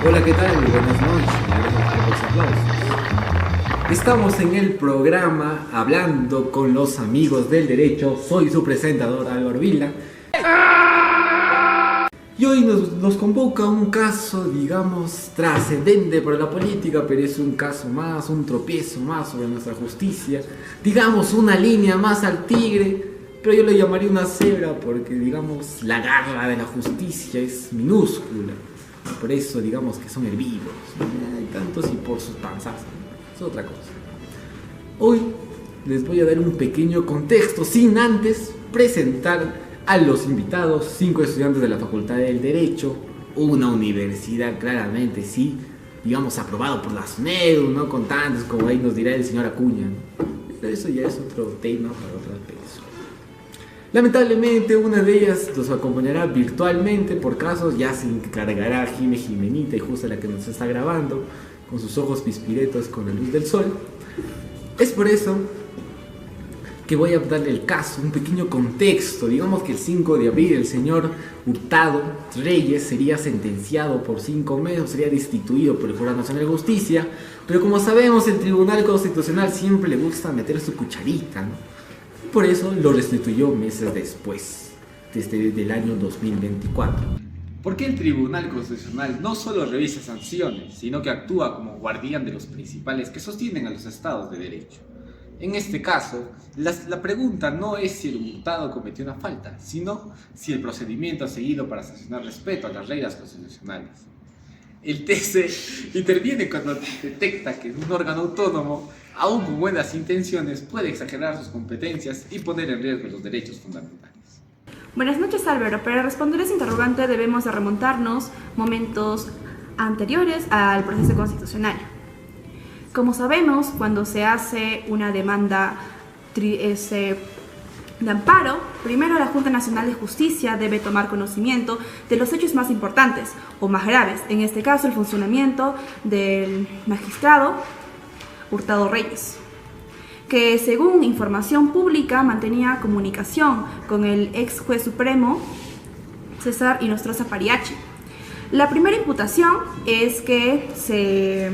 Hola, ¿qué tal? Buenas noches. Gracias por los aplausos. Estamos en el programa Hablando con los Amigos del Derecho. Soy su presentador, Álvaro Vila. Y hoy nos convoca un caso, digamos, trascendente para la política, pero es un caso más, un tropiezo más sobre nuestra justicia. Digamos, una línea más al tigre, pero yo le llamaría una cebra porque, digamos, la garra de la justicia es minúscula. Por eso, digamos que son herbívoros. Hay tantos y por sus panzas. Es otra cosa. Hoy les voy a dar un pequeño contexto sin antes presentar a los invitados, 5 estudiantes de la Facultad del Derecho, una universidad claramente, sí, digamos, aprobado por la SUNEDU, no con tantos como ahí nos dirá el señor Acuña, ¿no? Pero eso ya es otro tema para otra vez. Lamentablemente una de ellas nos acompañará virtualmente por casos, ya se encargará Jimenita y justo la que nos está grabando, con sus ojos pispiretos con la luz del sol. Es por eso que voy a darle el caso, un pequeño contexto. Digamos que el 5 de abril el señor Hurtado Reyes sería sentenciado por 5 meses, sería destituido por el Jurado Nacional de Justicia, pero como sabemos el Tribunal Constitucional siempre le gusta meter su cucharita, ¿no? Por eso lo restituyó meses después, desde el año 2024. Porque el Tribunal Constitucional no solo revisa sanciones, sino que actúa como guardián de los principales que sostienen a los estados de derecho. En este caso, la pregunta no es si el Hurtado cometió una falta, sino si el procedimiento seguido para sancionar respeto a las reglas constitucionales. El TC interviene cuando detecta que un órgano autónomo, aun con buenas intenciones, puede exagerar sus competencias y poner en riesgo los derechos fundamentales. Buenas noches, Álvaro. Para responder ese interrogante debemos de remontarnos momentos anteriores al proceso constitucional. Como sabemos, cuando se hace una demanda de amparo, primero la Junta Nacional de Justicia debe tomar conocimiento de los hechos más importantes o más graves, en este caso el funcionamiento del magistrado Hurtado Reyes, que según información pública mantenía comunicación con el ex juez supremo César Inostroza Pariachi. La primera imputación es que se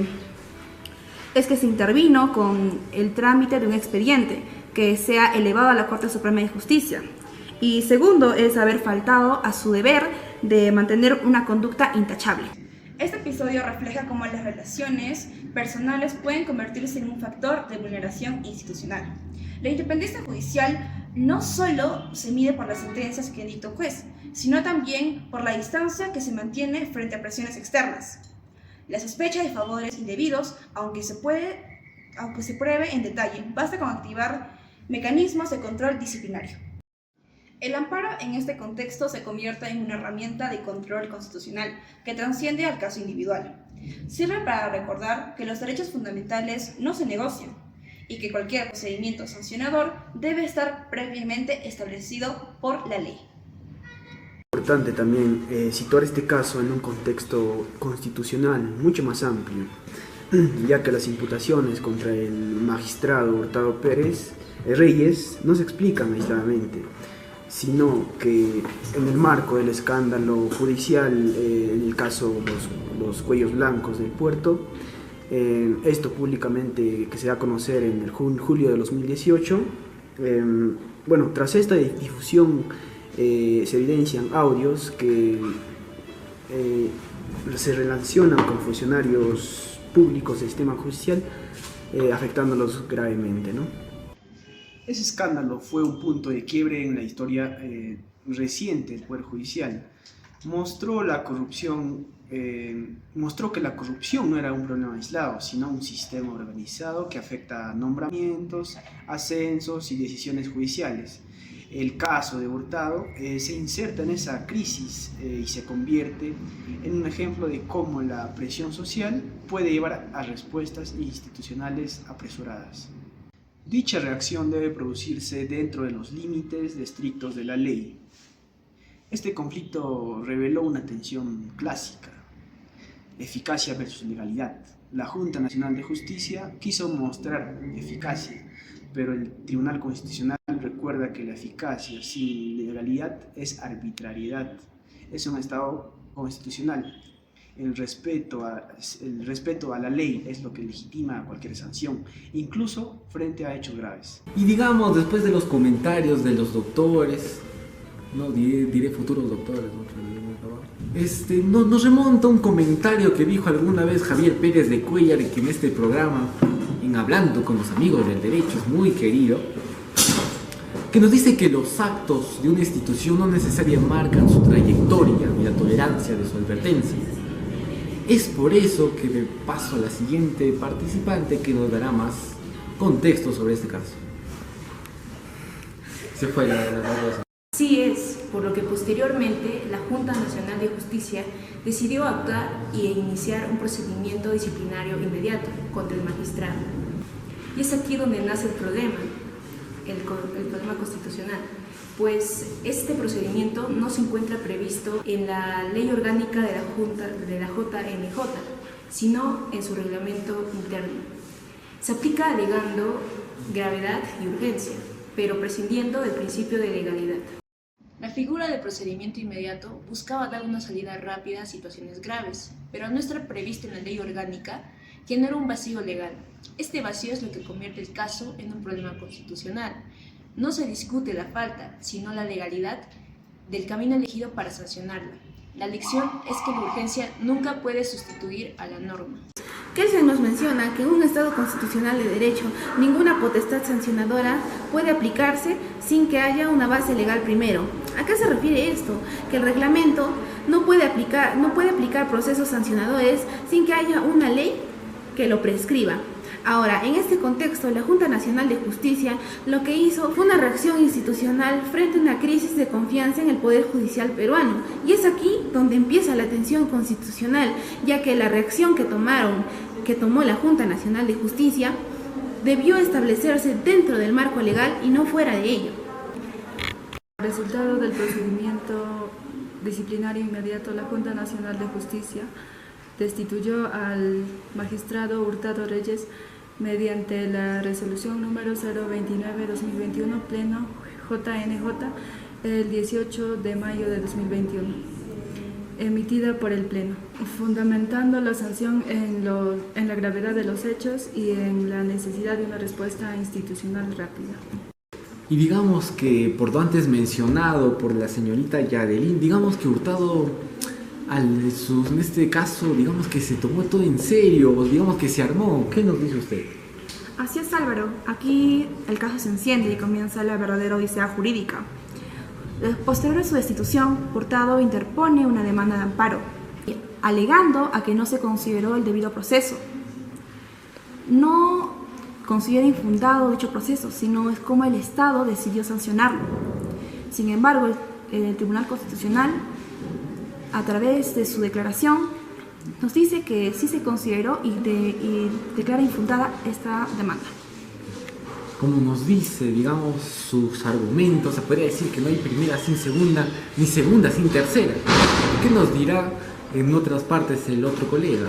intervino con el trámite de un expediente que sea elevado a la Corte Suprema de Justicia. Y segundo es haber faltado a su deber de mantener una conducta intachable. Este episodio refleja cómo las relaciones personales pueden convertirse en un factor de vulneración institucional. La independencia judicial no solo se mide por las sentencias que dicta un juez, sino también por la distancia que se mantiene frente a presiones externas. La sospecha de favores indebidos, aunque se pruebe en detalle, basta con activar mecanismos de control disciplinario. El amparo en este contexto se convierte en una herramienta de control constitucional que trasciende al caso individual. Sirve para recordar que los derechos fundamentales no se negocian y que cualquier procedimiento sancionador debe estar previamente establecido por la ley. Es importante también situar este caso en un contexto constitucional mucho más amplio, ya que las imputaciones contra el magistrado Hurtado Reyes no se explican aisladamente, sino que en el marco del escándalo judicial, en el caso los cuellos blancos del puerto, esto públicamente que se da a conocer en el julio de 2018, tras esta difusión se evidencian audios que se relacionan con funcionarios públicos del sistema judicial, afectándolos gravemente, ¿no? Ese escándalo fue un punto de quiebre en la historia reciente del Poder Judicial. Mostró que la corrupción no era un problema aislado, sino un sistema organizado que afecta a nombramientos, ascensos y decisiones judiciales. El caso de Hurtado se inserta en esa crisis y se convierte en un ejemplo de cómo la presión social puede llevar a respuestas institucionales apresuradas. Dicha reacción debe producirse dentro de los límites estrictos de la ley. Este conflicto reveló una tensión clásica: eficacia versus legalidad. La Junta Nacional de Justicia quiso mostrar eficacia, pero el Tribunal Constitucional recuerda que la eficacia sin legalidad es arbitrariedad, es un Estado constitucional. El respeto a la ley es lo que legitima cualquier sanción, incluso frente a hechos graves. Y digamos, después de los comentarios de los doctores, no diré futuros doctores, nos remonta un comentario que dijo alguna vez Javier Pérez de Cuéllar, que en este programa, en Hablando con los Amigos del Derecho, es muy querido, que nos dice que los actos de una institución no necesariamente marcan su trayectoria ni la tolerancia de su advertencia. Es por eso que me paso a la siguiente participante, que nos dará más contexto sobre este caso. Se fue la cosa. Así es, por lo que posteriormente la Junta Nacional de Justicia decidió actuar e iniciar un procedimiento disciplinario inmediato contra el magistrado. Y es aquí donde nace el problema constitucional, pues este procedimiento no se encuentra previsto en la ley orgánica de la JNJ, sino en su reglamento interno. Se aplica alegando gravedad y urgencia, pero prescindiendo del principio de legalidad. La figura de procedimiento inmediato buscaba dar una salida rápida a situaciones graves, pero no está previsto en la ley orgánica, genera un vacío legal. Este vacío es lo que convierte el caso en un problema constitucional. No se discute la falta, sino la legalidad del camino elegido para sancionarla. La lección es que la urgencia nunca puede sustituir a la norma. Kelsen nos menciona que en un Estado constitucional de derecho, ninguna potestad sancionadora puede aplicarse sin que haya una base legal primero. ¿A qué se refiere esto? Que el reglamento no puede aplicar procesos sancionadores sin que haya una ley que lo prescriba. Ahora, en este contexto, la Junta Nacional de Justicia lo que hizo fue una reacción institucional frente a una crisis de confianza en el Poder Judicial peruano. Y es aquí donde empieza la tensión constitucional, ya que la reacción que tomó la Junta Nacional de Justicia debió establecerse dentro del marco legal y no fuera de ello. Resultado del procedimiento disciplinario inmediato, la Junta Nacional de Justicia destituyó al magistrado Hurtado Reyes mediante la resolución número 029-2021, pleno JNJ, el 18 de mayo de 2021, emitida por el Pleno, fundamentando la sanción en la gravedad de los hechos y en la necesidad de una respuesta institucional rápida. Y digamos que, por lo antes mencionado por la señorita Yadelín, digamos que Hurtado, en este caso, digamos que se tomó todo en serio, digamos que se armó. ¿Qué nos dice usted? Así es, Álvaro. Aquí el caso se enciende y comienza la verdadera odisea jurídica. Posterior a su destitución, Hurtado interpone una demanda de amparo, alegando a que no se consideró el debido proceso. No considera infundado dicho proceso, sino es como el Estado decidió sancionarlo. Sin embargo, el Tribunal Constitucional, a través de su declaración, nos dice que sí se consideró y declara infundada esta demanda. Como nos dice, digamos, sus argumentos, se podría decir que no hay primera sin segunda, ni segunda sin tercera. ¿Qué nos dirá en otras partes el otro colega?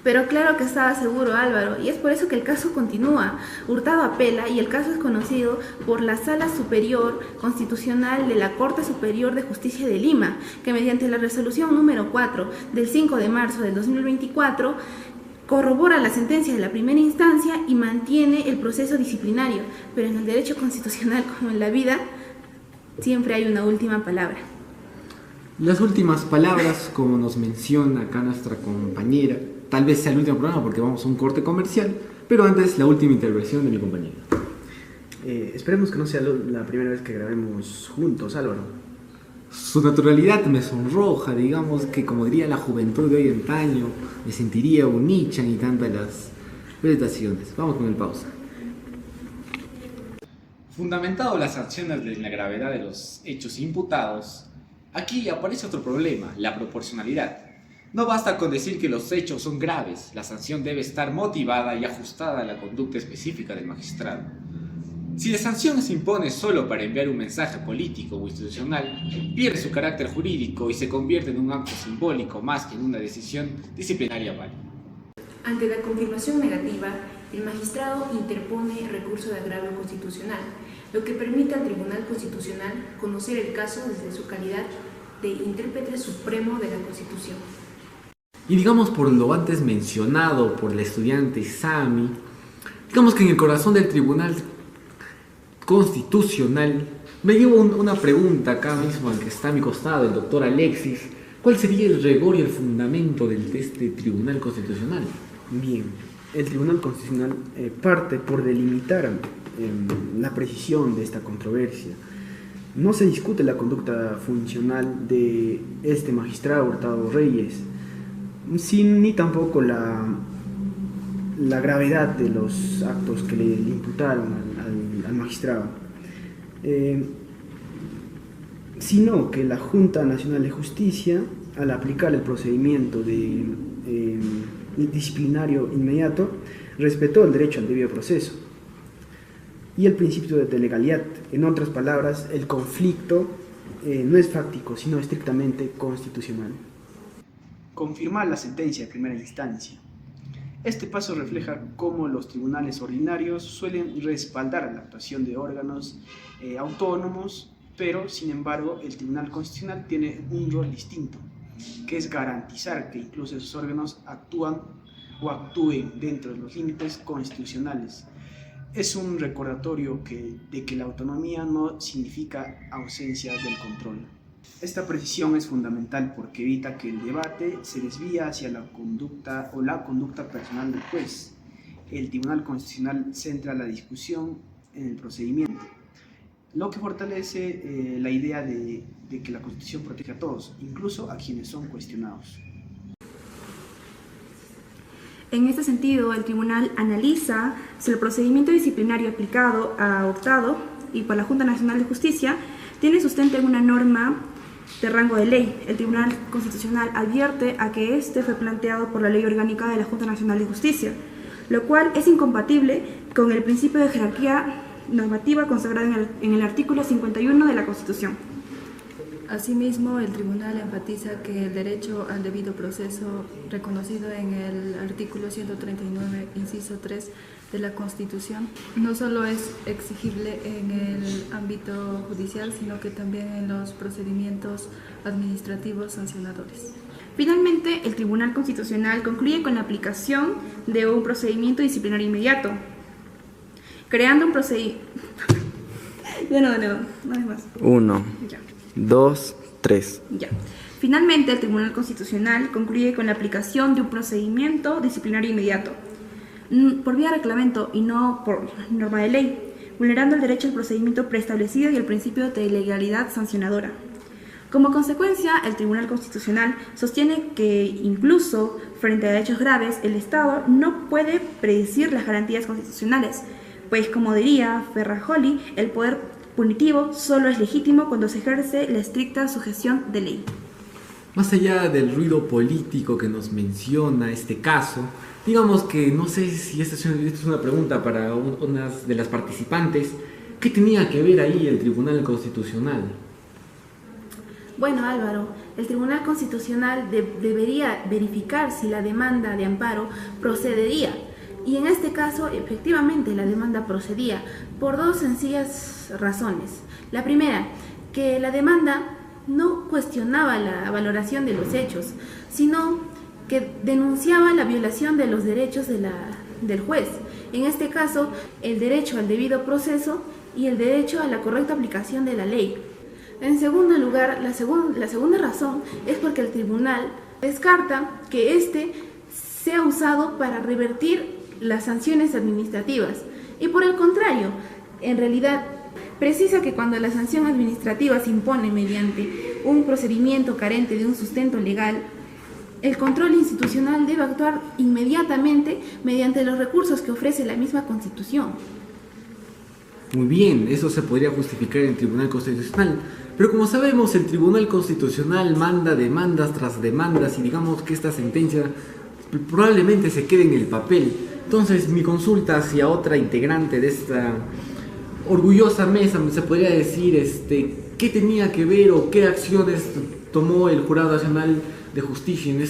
Pero claro que estaba seguro Álvaro, y es por eso que el caso continúa. Hurtado apela y el caso es conocido por la Sala Superior Constitucional de la Corte Superior de Justicia de Lima, que mediante la resolución número 4 del 5 de marzo del 2024 corrobora la sentencia de la primera instancia y mantiene el proceso disciplinario. Pero en el derecho constitucional, como en la vida, siempre hay una última palabra. Las últimas palabras, como nos menciona acá nuestra compañera, tal vez sea el último programa porque vamos a un corte comercial, pero antes la última intervención de mi compañera. Esperemos que no sea la primera vez que grabemos juntos, Álvaro. Su naturalidad me sonroja, digamos que, como diría la juventud de hoy en antaño, me sentiría un Nichan y tantas las presentaciones. Vamos con el pausa. Fundamentado las sanciones de la gravedad de los hechos imputados, aquí aparece otro problema, la proporcionalidad. No basta con decir que los hechos son graves, la sanción debe estar motivada y ajustada a la conducta específica del magistrado. Si la sanción se impone solo para enviar un mensaje político o institucional, pierde su carácter jurídico y se convierte en un acto simbólico más que en una decisión disciplinaria válida. Ante la confirmación negativa, el magistrado interpone recurso de agravio constitucional, lo que permite al Tribunal Constitucional conocer el caso desde su calidad de intérprete supremo de la Constitución. Y digamos, por lo antes mencionado por la estudiante Sami, digamos que en el corazón del Tribunal Constitucional me llevo una pregunta acá mismo al que está a mi costado, el doctor Alexis. ¿Cuál sería el rigor y el fundamento de este Tribunal Constitucional? Bien, el Tribunal Constitucional parte por delimitar la precisión de esta controversia. No se discute la conducta funcional de este magistrado Hurtado Reyes, ni tampoco la gravedad de los actos que le imputaron al magistrado, sino que la Junta Nacional de Justicia, al aplicar el procedimiento disciplinario inmediato, respetó el derecho al debido proceso y el principio de legalidad. En otras palabras, el conflicto no es fáctico, sino estrictamente constitucional. Confirmar la sentencia de primera instancia. Este paso refleja cómo los tribunales ordinarios suelen respaldar la actuación de órganos autónomos, pero sin embargo el Tribunal Constitucional tiene un rol distinto, que es garantizar que incluso esos órganos actúen dentro de los límites constitucionales. Es un recordatorio de que la autonomía no significa ausencia del control. Esta precisión es fundamental porque evita que el debate se desvíe hacia la conducta personal del juez. El Tribunal Constitucional centra la discusión en el procedimiento, lo que fortalece la idea de que la Constitución protege a todos, incluso a quienes son cuestionados. En este sentido, el tribunal analiza si el procedimiento disciplinario aplicado a Hurtado y por la Junta Nacional de Justicia tiene sustento en una norma de rango de ley. El Tribunal Constitucional advierte a que este fue planteado por la Ley Orgánica de la Junta Nacional de Justicia, lo cual es incompatible con el principio de jerarquía normativa consagrado en el artículo 51 de la Constitución. Asimismo, el tribunal enfatiza que el derecho al debido proceso, reconocido en el artículo 139, inciso 3 de la Constitución, no solo es exigible en el ámbito judicial, sino que también en los procedimientos administrativos sancionadores. Finalmente, el Tribunal Constitucional concluye con la aplicación de un procedimiento disciplinario inmediato, creando un procedimiento... De nuevo, no es más. 1, 2, 3. Ya. Finalmente, el Tribunal Constitucional concluye con la aplicación de un procedimiento disciplinario inmediato, por vía de reglamento y no por norma de ley, vulnerando el derecho al procedimiento preestablecido y el principio de legalidad sancionadora. Como consecuencia, el Tribunal Constitucional sostiene que incluso frente a hechos graves, el Estado no puede predecir las garantías constitucionales, pues como diría Ferrajoli, el poder punitivo solo es legítimo cuando se ejerce la estricta sujeción de ley. Más allá del ruido político que nos menciona este caso, digamos que no sé si esta es una pregunta para una de las participantes. ¿Qué tenía que ver ahí el Tribunal Constitucional? Bueno, Álvaro, el Tribunal Constitucional debería verificar si la demanda de amparo procedería. Y en este caso, efectivamente, la demanda procedía por dos sencillas razones. La primera, que la demanda no cuestionaba la valoración de los hechos, sino que denunciaba la violación de los derechos del juez. En este caso, el derecho al debido proceso y el derecho a la correcta aplicación de la ley. En segundo lugar, la segunda razón es porque el tribunal descarta que éste sea usado para revertir las sanciones administrativas y por el contrario, en realidad precisa que cuando la sanción administrativa se impone mediante un procedimiento carente de un sustento legal, el control institucional debe actuar inmediatamente mediante los recursos que ofrece la misma Constitución. Muy bien, eso se podría justificar en el Tribunal Constitucional, pero como sabemos, el Tribunal Constitucional manda demandas tras demandas y digamos que esta sentencia probablemente se quede en el papel. Entonces, mi consulta hacia otra integrante de esta orgullosa mesa, se podría decir, ¿qué tenía que ver o qué acciones tomó el Jurado Nacional de Justicia en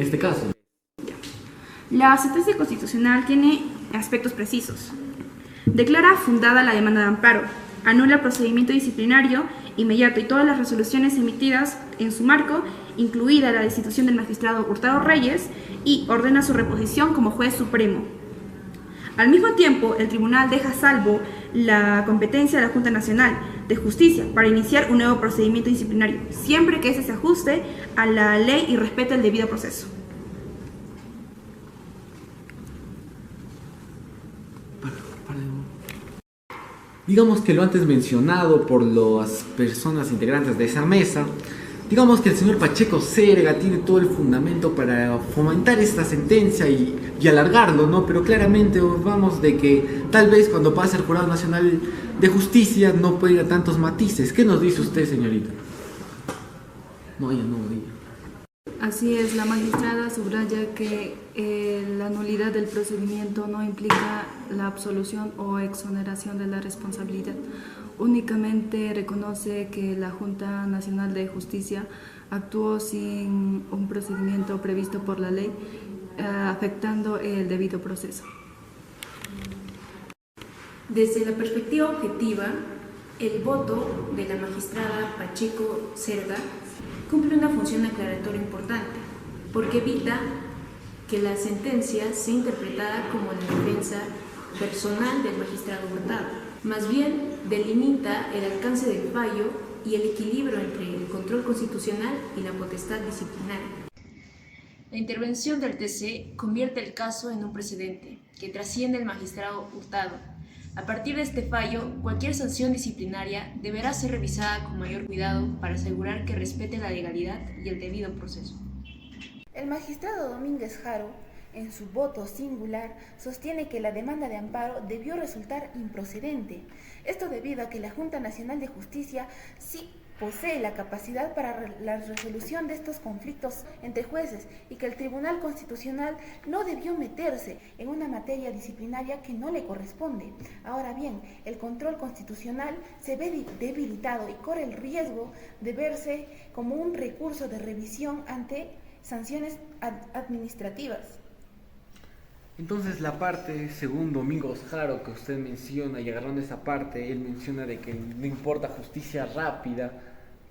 este caso? La sentencia constitucional tiene aspectos precisos. Declara fundada la demanda de amparo, anula el procedimiento disciplinario inmediato y todas las resoluciones emitidas en su marco, incluida la destitución del magistrado Hurtado Reyes, y ordena su reposición como juez supremo. Al mismo tiempo, el tribunal deja salvo la competencia de la Junta Nacional de Justicia para iniciar un nuevo procedimiento disciplinario, siempre que ese se ajuste a la ley y respete el debido proceso. Digamos que lo antes mencionado por las personas integrantes de esa mesa, digamos que el señor Pacheco Zerga tiene todo el fundamento para fomentar esta sentencia y alargarlo, ¿no? Pero claramente vamos de que tal vez cuando pase el Jurado Nacional de Justicia no puede ir a tantos matices. ¿Qué nos dice usted, señorita? No, ella no, ella. Así es, la magistrada subraya que la nulidad del procedimiento no implica la absolución o exoneración de la responsabilidad. Únicamente reconoce que la Junta Nacional de Justicia actuó sin un procedimiento previsto por la ley, afectando el debido proceso. Desde la perspectiva objetiva, el voto de la magistrada Pacheco Zerga cumple una función aclaratoria importante, porque evita que la sentencia sea interpretada como la defensa personal del magistrado Hurtado. Más bien, delimita el alcance del fallo y el equilibrio entre el control constitucional y la potestad disciplinaria. La intervención del TC convierte el caso en un precedente que trasciende el magistrado Hurtado. A partir de este fallo, cualquier sanción disciplinaria deberá ser revisada con mayor cuidado para asegurar que respete la legalidad y el debido proceso. El magistrado Domínguez Haro, en su voto singular, sostiene que la demanda de amparo debió resultar improcedente. Esto debido a que la Junta Nacional de Justicia sí posee la capacidad para la resolución de estos conflictos entre jueces y que el Tribunal Constitucional no debió meterse en una materia disciplinaria que no le corresponde. Ahora bien, el control constitucional se ve debilitado y corre el riesgo de verse como un recurso de revisión ante sanciones administrativas. Entonces la parte, según Domingos Haro, que usted menciona, y agarrando esa parte, él menciona de que no importa justicia rápida,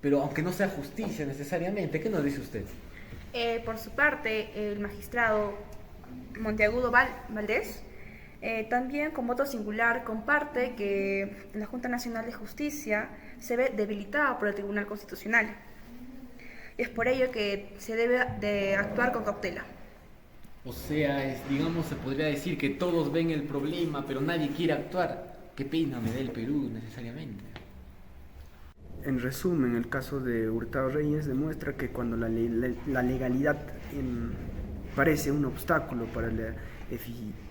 pero aunque no sea justicia necesariamente, ¿qué nos dice usted? Por su parte, el magistrado Monteagudo Valdés, también con voto singular, comparte que la Junta Nacional de Justicia se ve debilitada por el Tribunal Constitucional. Es por ello que se debe de actuar con cautela. O sea, digamos, se podría decir que todos ven el problema, pero nadie quiere actuar. ¿Qué pena me da el Perú necesariamente? En resumen, el caso de Hurtado Reyes demuestra que cuando la legalidad parece un obstáculo para la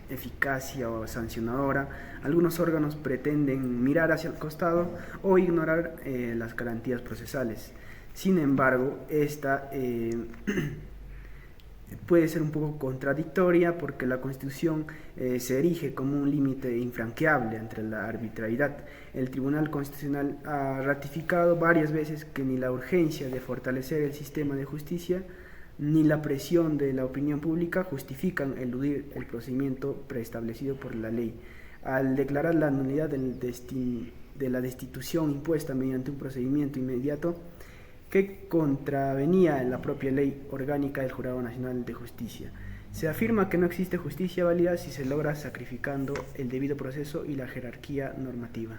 eficacia o sancionadora, algunos órganos pretenden mirar hacia el costado o ignorar las garantías procesales. Sin embargo, esta puede ser un poco contradictoria porque la Constitución se erige como un límite infranqueable entre la arbitrariedad. El Tribunal Constitucional ha ratificado varias veces que ni la urgencia de fortalecer el sistema de justicia ni la presión de la opinión pública justifican eludir el procedimiento preestablecido por la ley. Al declarar la nulidad de la destitución impuesta mediante un procedimiento inmediato que contravenía en la propia ley orgánica del Jurado Nacional de Justicia. Se afirma que no existe justicia válida si se logra sacrificando el debido proceso y la jerarquía normativa.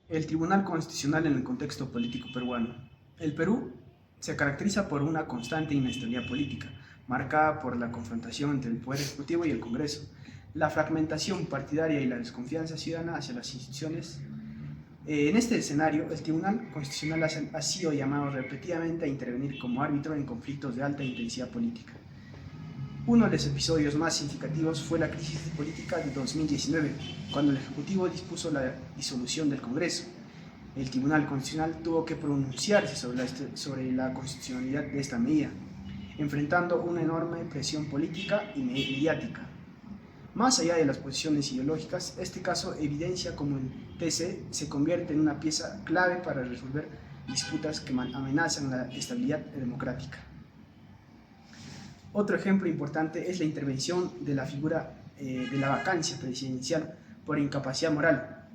El Tribunal Constitucional en el contexto político peruano. El Perú se caracteriza por una constante inestabilidad política, marcada por la confrontación entre el Poder Ejecutivo y el Congreso, la fragmentación partidaria y la desconfianza ciudadana hacia las instituciones. En este escenario, el Tribunal Constitucional ha sido llamado repetidamente a intervenir como árbitro en conflictos de alta intensidad política. Uno de los episodios más significativos fue la crisis política de 2019, cuando el Ejecutivo dispuso la disolución del Congreso. El Tribunal Constitucional tuvo que pronunciarse sobre la constitucionalidad de esta medida, enfrentando una enorme presión política y mediática. Más allá de las posiciones ideológicas, este caso evidencia cómo el TC se convierte en una pieza clave para resolver disputas que amenazan la estabilidad democrática. Otro ejemplo importante es la intervención de la figura de la vacancia presidencial por incapacidad moral.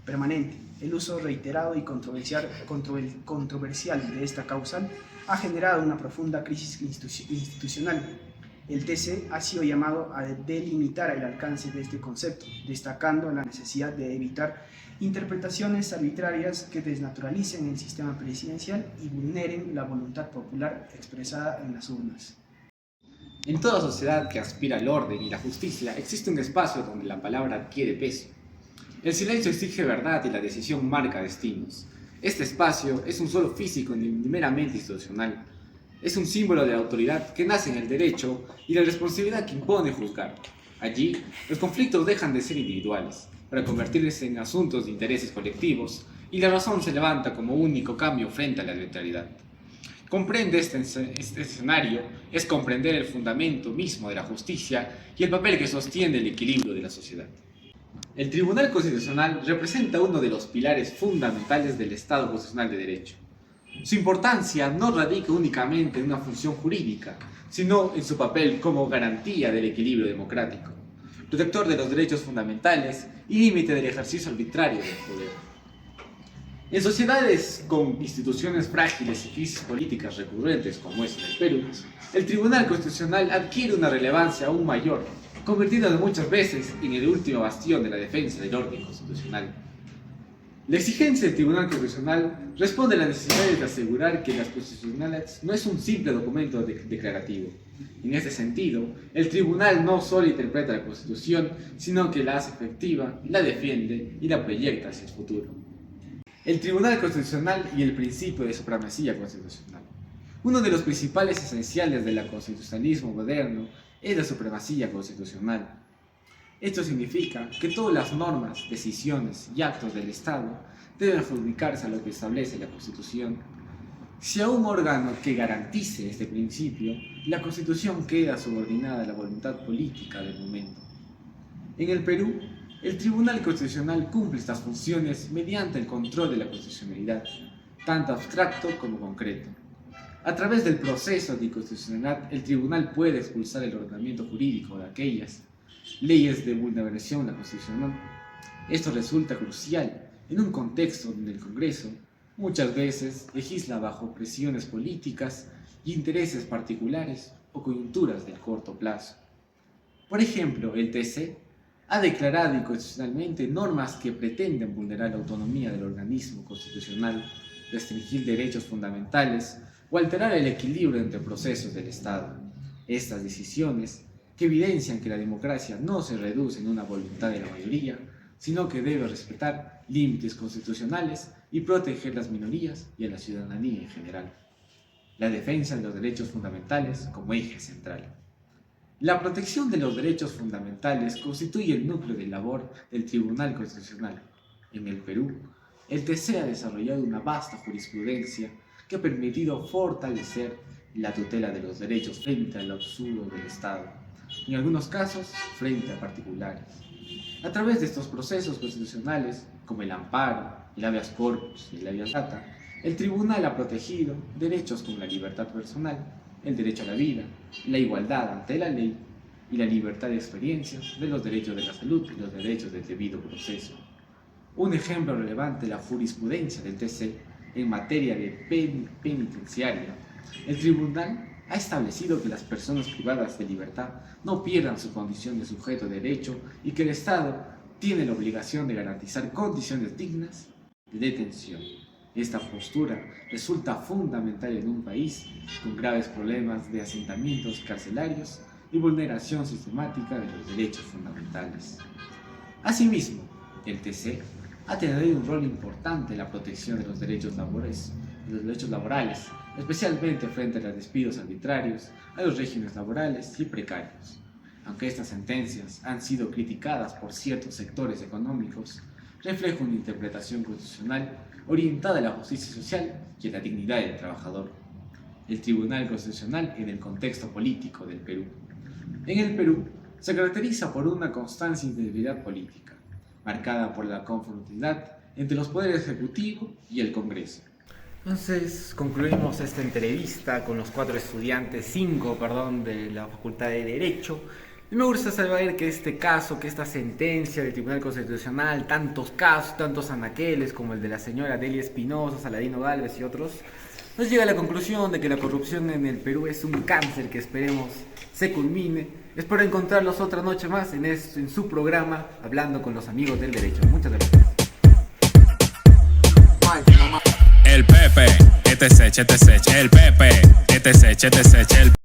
permanente. El uso reiterado y controversial de esta causal ha generado una profunda crisis institucional. El TC ha sido llamado a delimitar el alcance de este concepto, destacando la necesidad de evitar interpretaciones arbitrarias que desnaturalicen el sistema presidencial y vulneren la voluntad popular expresada en las urnas. En toda sociedad que aspira al orden y la justicia existe un espacio donde la palabra adquiere peso. El silencio exige verdad y la decisión marca destinos. Este espacio es un suelo físico ni meramente institucional. Es un símbolo de la autoridad que nace en el derecho y la responsabilidad que impone juzgar. Allí, los conflictos dejan de ser individuales para convertirse en asuntos de intereses colectivos y la razón se levanta como único cambio frente a la arbitrariedad. Comprende este escenario es comprender el fundamento mismo de la justicia y el papel que sostiene el equilibrio de la sociedad. El Tribunal Constitucional representa uno de los pilares fundamentales del Estado constitucional de derecho. Su importancia no radica únicamente en una función jurídica, sino en su papel como garantía del equilibrio democrático, protector de los derechos fundamentales y límite del ejercicio arbitrario del poder. En sociedades con instituciones frágiles y crisis políticas recurrentes como es el Perú, el Tribunal Constitucional adquiere una relevancia aún mayor, convirtiéndose muchas veces en el último bastión de la defensa del orden constitucional. La exigencia del Tribunal Constitucional responde a la necesidad de asegurar que las constitucionales no es un simple documento declarativo. En este sentido, el Tribunal no solo interpreta la Constitución, sino que la hace efectiva, la defiende y la proyecta hacia el futuro. El Tribunal Constitucional y el principio de supremacía constitucional. Uno de los principales esenciales del constitucionalismo moderno es la supremacía constitucional. Esto significa que todas las normas, decisiones y actos del Estado deben adjudicarse a lo que establece la Constitución. Si a un órgano que garantice este principio, la Constitución queda subordinada a la voluntad política del momento. En el Perú, el Tribunal Constitucional cumple estas funciones mediante el control de la constitucionalidad, tanto abstracto como concreto. A través del proceso de inconstitucionalidad, el Tribunal puede expulsar el ordenamiento jurídico de aquellas leyes de vulneración de la Constitución. Esto resulta crucial en un contexto donde el Congreso muchas veces legisla bajo presiones políticas y intereses particulares o coyunturas del corto plazo. Por ejemplo, el TC ha declarado inconstitucionalmente normas que pretenden vulnerar la autonomía del organismo constitucional, restringir derechos fundamentales o alterar el equilibrio entre procesos del Estado. Estas decisiones que evidencian que la democracia no se reduce en una voluntad de la mayoría, sino que debe respetar límites constitucionales y proteger las minorías y a la ciudadanía en general. La defensa de los derechos fundamentales como eje central. La protección de los derechos fundamentales constituye el núcleo de labor del Tribunal Constitucional. En el Perú, el TC ha desarrollado una vasta jurisprudencia que ha permitido fortalecer la tutela de los derechos frente al abuso del Estado, en algunos casos frente a particulares. A través de estos procesos constitucionales, como el amparo, el habeas corpus y el habeas data, el tribunal ha protegido derechos como la libertad personal, el derecho a la vida, la igualdad ante la ley y la libertad de experiencias, de los derechos de la salud y los derechos del debido proceso. Un ejemplo relevante de la jurisprudencia del TC en materia de penitenciaria, el tribunal ha establecido que las personas privadas de libertad no pierdan su condición de sujeto de derecho y que el Estado tiene la obligación de garantizar condiciones dignas de detención. Esta postura resulta fundamental en un país con graves problemas de asentamientos carcelarios y vulneración sistemática de los derechos fundamentales. Asimismo, el TC ha tenido un rol importante en la protección de los derechos laborales, especialmente frente a los despidos arbitrarios, a los regímenes laborales y precarios. Aunque estas sentencias han sido criticadas por ciertos sectores económicos, refleja una interpretación constitucional orientada a la justicia social y a la dignidad del trabajador. El Tribunal Constitucional en el contexto político del Perú. En el Perú se caracteriza por una constante inestabilidad política, marcada por la confrontividad entre los poderes ejecutivo y el Congreso. Entonces concluimos esta entrevista con los 5 estudiantes de la Facultad de Derecho. Y me gusta saber que este caso, que esta sentencia del Tribunal Constitucional, tantos casos, tantos anaqueles como el de la señora Delia Espinosa, Saladino Gálvez y otros, nos llega a la conclusión de que la corrupción en el Perú es un cáncer que esperemos se culmine. Espero encontrarlos otra noche más en su programa Hablando con los Amigos del Derecho. Muchas gracias. El Pepe, el Pepe, el